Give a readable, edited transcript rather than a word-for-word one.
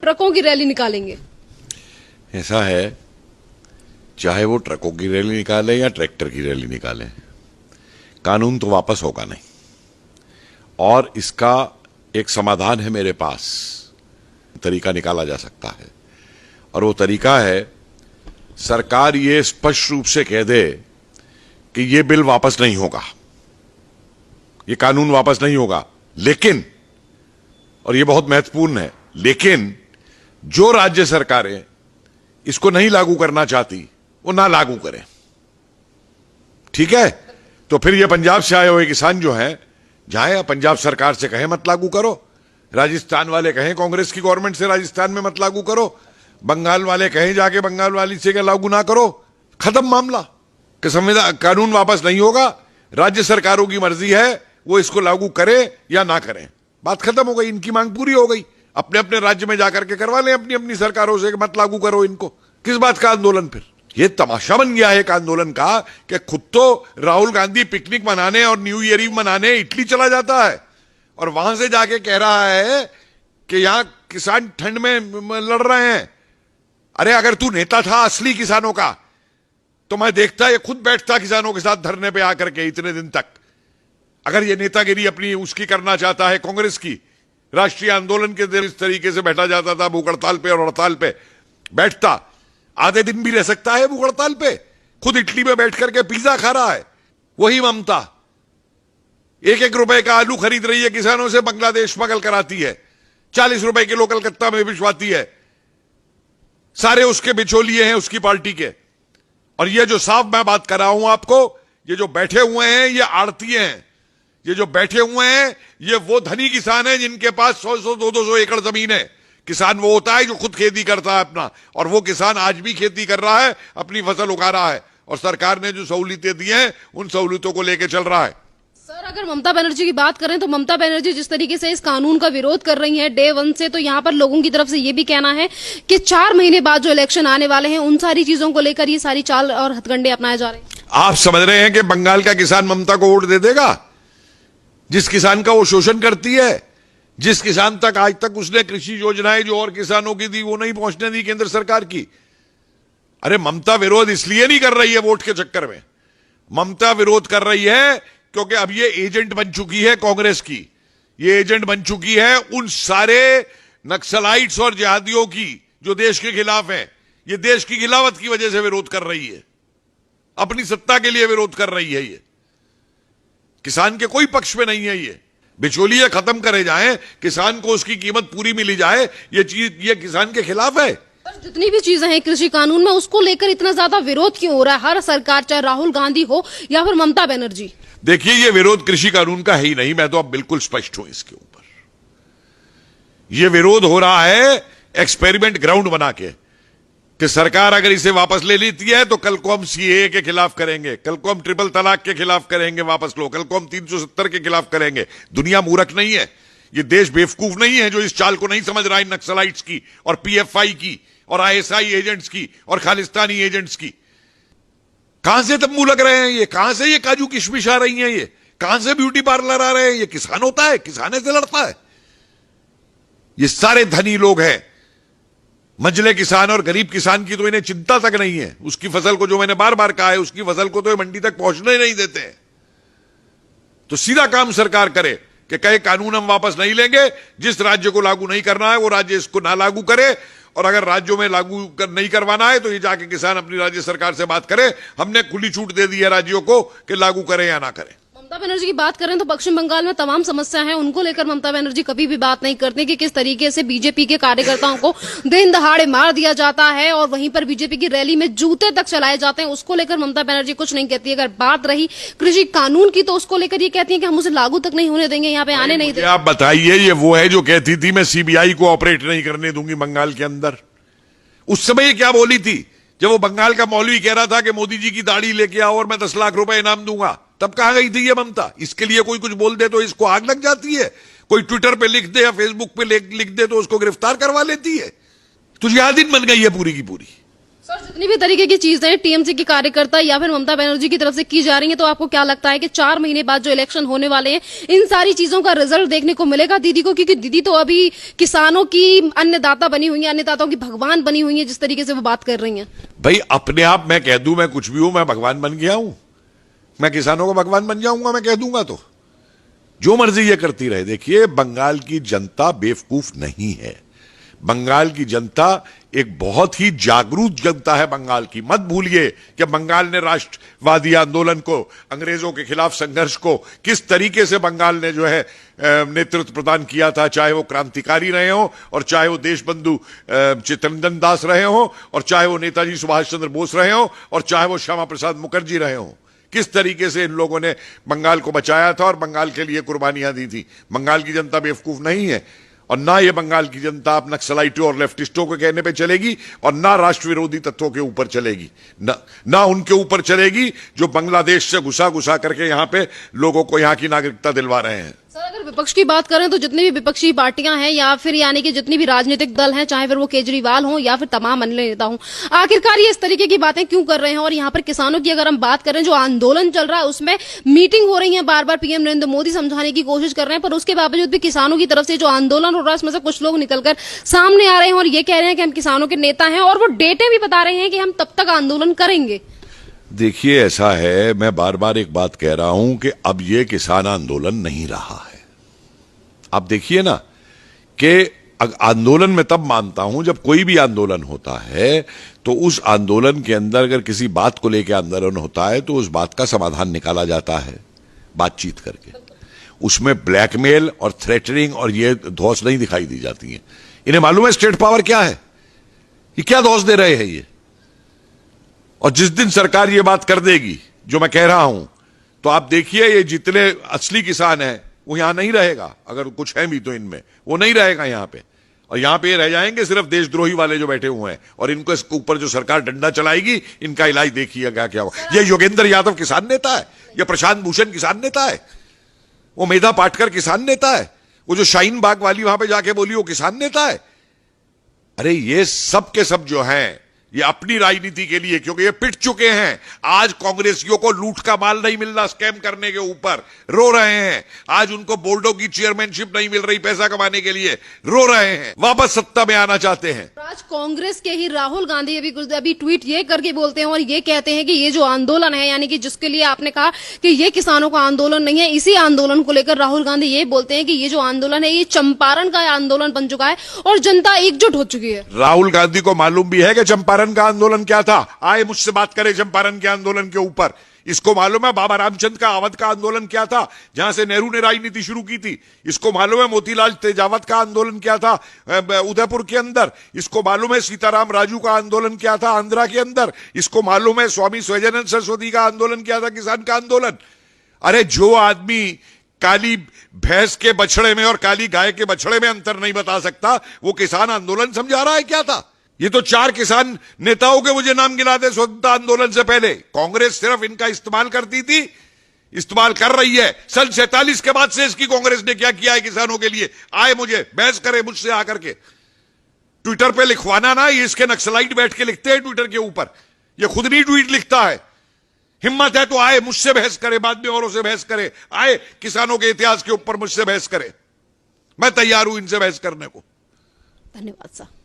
ट्रकों की रैली निकालेंगे? ऐसा है, चाहे वो ट्रकों की रैली निकाले या ट्रैक्टर की रैली निकाले, कानून तो वापस होगा नहीं। और इसका एक समाधान है मेरे पास, तरीका निकाला जा सकता है। और वो तरीका है, सरकार ये स्पष्ट रूप से कह दे कि ये बिल वापस नहीं होगा, ये कानून वापस नहीं होगा, लेकिन, और ये बहुत महत्वपूर्ण है, लेकिन जो राज्य सरकारें इसको नहीं लागू करना चाहती वो ना लागू करें। ठीक है? तो फिर ये पंजाब से आए हुए किसान जो हैं, जाए पंजाब सरकार से कहें मत लागू करो, राजस्थान वाले कहें कांग्रेस की गवर्नमेंट से राजस्थान में मत लागू करो, बंगाल वाले कहें जाके बंगाल वाली से लागू ना करो, खत्म मामला। कि संविधान कानून वापस नहीं होगा, राज्य सरकारों की मर्जी है वो इसको लागू करे या ना करें, बात खत्म हो गई, इनकी मांग पूरी हो गई। अपने अपने राज्य में जाकर के करवा लें अपनी अपनी सरकारों से, मत लागू करो इनको। किस बात का आंदोलन? फिर ये तमाशा बन गया है एक आंदोलन का कि खुद तो राहुल गांधी पिकनिक मनाने और न्यू ईयर ईव मनाने इटली चला जाता है और वहां से जाके कह रहा है कि यहां किसान ठंड में लड़ रहे हैं। अरे अगर तू नेता था असली किसानों का तो मैं देखता ये खुद बैठता किसानों के साथ धरने पे आकर के इतने दिन तक। अगर ये नेतागिरी अपनी उसकी करना चाहता है, कांग्रेस की राष्ट्रीय आंदोलन के दिन इस तरीके से बैठा जाता था भूख हड़ताल पे, और हड़ताल पे बैठता आधे दिन भी रह सकता है भूख हड़ताल पे, खुद इटली में बैठ करके पिज्जा खा रहा है। वही ममता 1-1 रुपए का आलू खरीद रही है किसानों से, बांग्लादेश स्मगल कराती है, 40 रुपए किलो कलकत्ता में भिजवाती है, सारे उसके बिचौलिए हैं उसकी पार्टी के। और ये जो साफ मैं बात कर रहा हूं आपको, ये जो बैठे हुए हैं ये आड़तीय हैं, ये जो बैठे हुए हैं ये वो धनी किसान हैं जिनके पास 100-100, 200 एकड़ जमीन है। किसान वो होता है जो खुद खेती करता है अपना, और वो किसान आज भी खेती कर रहा है, अपनी फसल उगा रहा है, और सरकार ने जो सहूलियतें दी हैं उन सहूलियतों को लेकर चल रहा है। सर अगर ममता बनर्जी की बात करें तो ममता बनर्जी जिस तरीके से इस कानून का विरोध कर रही हैं डे 1 से, तो यहाँ पर लोगों की तरफ से ये भी कहना है कि 4 महीने बाद जो इलेक्शन आने वाले हैं उन सारी चीजों को लेकर ये सारी चाल और हथकंडे अपनाए जा रहे हैं। आप समझ रहे हैं कि बंगाल का किसान ममता को वोट दे देगा? जिस किसान का वो शोषण करती है, जिस किसान तक आज तक उसने कृषि योजनाएं जो और किसानों की दी वो नहीं पहुंचने दी केंद्र सरकार की। अरे ममता विरोध इसलिए नहीं कर रही है वोट के चक्कर में, ममता विरोध कर रही है क्योंकि अब ये एजेंट बन चुकी है कांग्रेस की, ये एजेंट बन चुकी है उन सारे नक्सलाइट्स और जिहादियों की जो देश के खिलाफ हैं। ये देश की खिलाफत की वजह से विरोध कर रही है, अपनी सत्ता के लिए विरोध कर रही है। ये किसान के कोई पक्ष में नहीं है, ये बिचौलिए खत्म करे जाएं, किसान को उसकी कीमत पूरी मिली जाए, ये चीज ये किसान के खिलाफ है। पर जितनी भी चीजें हैं कृषि कानून में उसको लेकर इतना ज्यादा विरोध क्यों हो रहा है हर सरकार, चाहे राहुल गांधी हो या फिर ममता बनर्जी? देखिए ये विरोध कृषि कानून का है ही नहीं, मैं तो अब बिल्कुल स्पष्ट हूं इसके ऊपर। यह विरोध हो रहा है एक्सपेरिमेंट ग्राउंड बना के कि सरकार अगर इसे वापस ले लेती है तो कल को हम सीएए के खिलाफ करेंगे, कल को हम ट्रिपल तलाक के खिलाफ करेंगे, वापस लो, कल को हम 370 के खिलाफ करेंगे। दुनिया मूर्ख नहीं है, ये देश बेवकूफ नहीं है जो इस चाल को नहीं समझ रहा है नक्सलाइट्स की और पीएफआई की और आईएसआई एजेंट्स की और खालिस्तानी एजेंट्स की। कहां से तंबू लग रहे हैं ये, कहां से ये काजू किशमिश आ रही हैं, ये कहां से ब्यूटी पार्लर आ रहे हैं? ये किसान होता है, किसाने से लड़ता है। ये सारे धनी लोग हैं, मंझले किसान और गरीब किसान की तो इन्हें चिंता तक नहीं है। उसकी फसल को, जो मैंने बार बार कहा है, उसकी फसल को तो ये मंडी तक पहुंचने नहीं देते हैं। तो सीधा काम सरकार करे कि कहे कानून हम वापस नहीं लेंगे, जिस राज्य को लागू नहीं करना है वो राज्य इसको ना लागू करे, और अगर राज्यों में लागू नहीं करवाना है तो ये जाके किसान अपनी राज्य सरकार से बात करे। हमने खुली छूट दे दी है राज्यों को कि लागू करें या ना करें। ममता बनर्जी की बात करें तो पश्चिम बंगाल में तमाम समस्या है, उनको लेकर ममता बनर्जी कभी भी बात नहीं करते कि किस तरीके से बीजेपी के कार्यकर्ताओं को दिन दहाड़े मार दिया जाता है और वहीं पर बीजेपी की रैली में जूते तक चलाए जाते हैं। उसको लेकर ममता बनर्जी कुछ नहीं कहती। अगर बात रही कृषि कानून की तो उसको लेकर ये कहती है कि हम उसे लागू तक नहीं होने देंगे, यहाँ पे आने नहीं देंगे। आप बताइए, ये वो है जो कहती थी मैं सीबीआई को ऑपरेट नहीं करने दूंगी बंगाल के अंदर। उस समय ये क्या बोली थी जब वो बंगाल का मौलवी कह रहा था कि मोदी जी की दाढ़ी लेके आओ और मैं 10 लाख रुपए इनाम दूंगा? तब कहां गई थी ये ममता? इसके लिए कोई कुछ बोल दे तो इसको आग लग जाती है, कोई ट्विटर पे लिख दे या फेसबुक पे लिख दे तो उसको गिरफ्तार करवा लेती है। तो जिहादीन बन गई है पूरी की पूरी। सर जितनी भी तरीके की चीजें टीएमसी के कार्यकर्ता या फिर ममता बनर्जी की तरफ से की जा रही हैं, तो आपको क्या लगता है कि 4 महीने बाद जो इलेक्शन होने वाले हैं, इन सारी चीजों का रिजल्ट देखने को मिलेगा दीदी को? क्योंकि दीदी तो अभी किसानों की अन्नदाता बनी हुई है, अन्नदाताओं की भगवान बनी हुई है, जिस तरीके से वो बात कर रही हैं। भाई अपने आप मैं कह दूं मैं कुछ भी हूं, मैं भगवान बन गया हूं, मैं किसानों का भगवान बन जाऊंगा, मैं कह दूंगा तो जो मर्जी ये करती रहे। देखिए बंगाल की जनता बेवकूफ नहीं है, बंगाल की जनता एक बहुत ही जागरूक जनता है बंगाल की। मत भूलिए कि बंगाल ने राष्ट्रवादी आंदोलन को, अंग्रेजों के खिलाफ संघर्ष को किस तरीके से बंगाल ने जो है नेतृत्व प्रदान किया था, चाहे वो क्रांतिकारी रहे हो और चाहे वो देशबंधु चित्तरंजन दास रहे हो और चाहे वो नेताजी सुभाष चंद्र बोस रहे हो और चाहे वो श्यामा प्रसाद मुखर्जी रहे हो। किस तरीके से इन लोगों ने बंगाल को बचाया था और बंगाल के लिए कुर्बानियां दी थी। बंगाल की जनता बेवकूफ नहीं है और ना ये बंगाल की जनता अब नक्सलाइटों और लेफ्टिस्टों के कहने पे चलेगी और ना राष्ट्र विरोधी तत्वों के ऊपर चलेगी, ना उनके ऊपर चलेगी जो बांग्लादेश से घुसा घुसा करके यहां पे लोगों को यहां की नागरिकता दिलवा रहे हैं। सर अगर विपक्ष की बात करें तो जितनी भी विपक्षी पार्टियां हैं या फिर यानी कि जितनी भी राजनीतिक दल हैं, चाहे फिर वो केजरीवाल हो या फिर तमाम अन्य नेता हो, आखिरकार ये इस तरीके की बातें क्यों कर रहे हैं? और यहाँ पर किसानों की अगर हम बात करें, जो आंदोलन चल रहा है उसमें मीटिंग हो रही है, बार बार पीएम नरेंद्र मोदी समझाने की कोशिश कर रहे हैं, पर उसके बावजूद भी किसानों की तरफ से जो आंदोलन हो रहा है उसमें से कुछ लोग निकलकर सामने आ रहे हैं और ये कह रहे हैं कि हम किसानों के नेता हैं और वो डेटे भी बता रहे हैं कि हम तब तक आंदोलन करेंगे। देखिए ऐसा है, मैं बार बार एक बात कह रहा हूं कि अब ये किसान आंदोलन नहीं रहा है। आप देखिए ना कि आंदोलन में तब मानता हूं जब कोई भी आंदोलन होता है तो उस आंदोलन के अंदर अगर किसी बात को लेकर आंदोलन होता है तो उस बात का समाधान निकाला जाता है बातचीत करके। उसमें ब्लैकमेल और थ्रेटनिंग और ये धौंस नहीं दिखाई दी जाती है। इन्हें मालूम है स्टेट पावर क्या है, ये क्या धौंस दे रहे हैं ये। और जिस दिन सरकार ये बात कर देगी जो मैं कह रहा हूं, तो आप देखिए ये जितने असली किसान हैं वो यहां नहीं रहेगा। अगर कुछ है भी तो इनमें वो नहीं रहेगा यहां पे, और यहां पे रह जाएंगे सिर्फ देशद्रोही वाले जो बैठे हुए हैं। और इनको इसके ऊपर जो सरकार डंडा चलाएगी, इनका इलाज देखिएगा क्या होगा। ये योगेंद्र यादव किसान नेता है, ये प्रशांत भूषण किसान नेता है, वो मेधा पाटकर किसान नेता है, वो जो शाहीन बाग वाली वहां पे जाके बोली वो किसान नेता है। अरे ये सब के सब जो हैं ये अपनी राजनीति के लिए, क्योंकि ये पिट चुके हैं। आज कांग्रेसियों को लूट का माल नहीं मिल रहा, स्कैम करने के ऊपर रो रहे हैं। आज उनको बोर्डों की चेयरमैनशिप नहीं मिल रही पैसा कमाने के लिए, रो रहे हैं, वापस सत्ता में आना चाहते हैं। आज कांग्रेस के ही राहुल गांधी अभी ट्वीट ये करके बोलते हैं और ये कहते हैं कि ये जो आंदोलन है, यानी कि जिसके लिए आपने कहा कि ये किसानों का आंदोलन नहीं है, इसी आंदोलन को लेकर राहुल गांधी ये बोलते हैं कि ये जो आंदोलन है ये चंपारण का आंदोलन बन चुका है और जनता एकजुट हो चुकी है। राहुल गांधी को मालूम भी है कि चंपारण का आंदोलन क्या था। आए मुझसे बात करें चंपारण के आंदोलन के ऊपर। इसको मालूम है बाबा रामचंद्र का अवध का आंदोलन क्या था, जहां से नेहरू ने राजनीति शुरू की थी। इसको मालूम है मोतीलाल तेजावत का आंदोलन क्या था उदयपुर के अंदर। इसको मालूम है सीताराम राजू का आंदोलन क्या था आंध्रा के अंदर। इसको मालूम है स्वामी स्वजानंद सरस्वती का आंदोलन क्या था, किसान का आंदोलन। अरे जो आदमी काली भैंस के बछड़े में और काली गाय के बछड़े में अंतर नहीं बता सकता, वो किसान आंदोलन समझा रहा है क्या था। ये तो 4 किसान नेताओं के मुझे नाम गिना दे स्वतंत्रता आंदोलन से पहले। कांग्रेस सिर्फ इनका इस्तेमाल करती थी, इस्तेमाल कर रही है। सन 47 के बाद से इसकी कांग्रेस ने क्या किया है किसानों के लिए, आए मुझे बहस करे मुझसे आकर के। ट्विटर पे लिखवाना ना, ये इसके नक्सलाइट बैठ के लिखते हैं ट्विटर के ऊपर, ये खुद नहीं ट्वीट लिखता है। हिम्मत है तो आए मुझसे बहस करे, बाद में औरों से बहस करे, आए किसानों के इतिहास के ऊपर मुझसे बहस करे। मैं तैयार हूं इनसे बहस करने को। धन्यवाद सर।